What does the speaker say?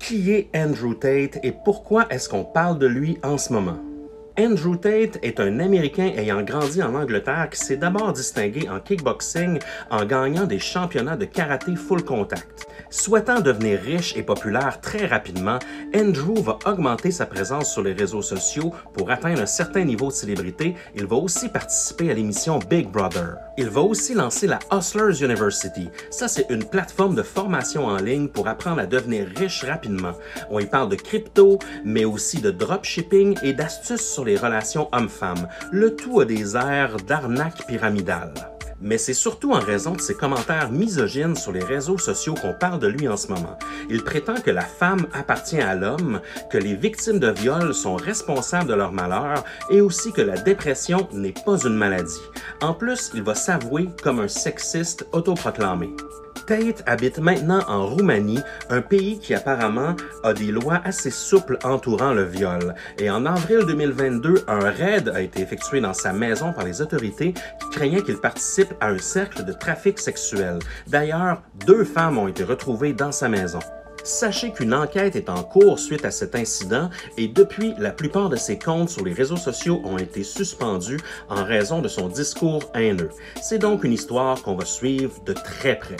Qui est Andrew Tate et pourquoi est-ce qu'on parle de lui en ce moment? Andrew Tate est un Américain ayant grandi en Angleterre qui s'est d'abord distingué en kickboxing en gagnant des championnats de karaté full contact. Souhaitant devenir riche et populaire très rapidement, Andrew va augmenter sa présence sur les réseaux sociaux pour atteindre un certain niveau de célébrité. Il va aussi participer à l'émission Big Brother. Il va aussi lancer la Hustlers University. Ça, c'est une plateforme de formation en ligne pour apprendre à devenir riche rapidement. On y parle de crypto, mais aussi de dropshipping et d'astuces sur les relations hommes-femmes. Le tout a des airs d'arnaque pyramidale. Mais c'est surtout en raison de ses commentaires misogynes sur les réseaux sociaux qu'on parle de lui en ce moment. Il prétend que la femme appartient à l'homme, que les victimes de viol sont responsables de leur malheur et aussi que la dépression n'est pas une maladie. En plus, il va s'avouer comme un sexiste autoproclamé. Tate habite maintenant en Roumanie, un pays qui apparemment a des lois assez souples entourant le viol. Et en avril 2022, un raid a été effectué dans sa maison par les autorités qui craignaient qu'il participe à un cercle de trafic sexuel. D'ailleurs, 2 femmes ont été retrouvées dans sa maison. Sachez qu'une enquête est en cours suite à cet incident et depuis, la plupart de ses comptes sur les réseaux sociaux ont été suspendus en raison de son discours haineux. C'est donc une histoire qu'on va suivre de très près.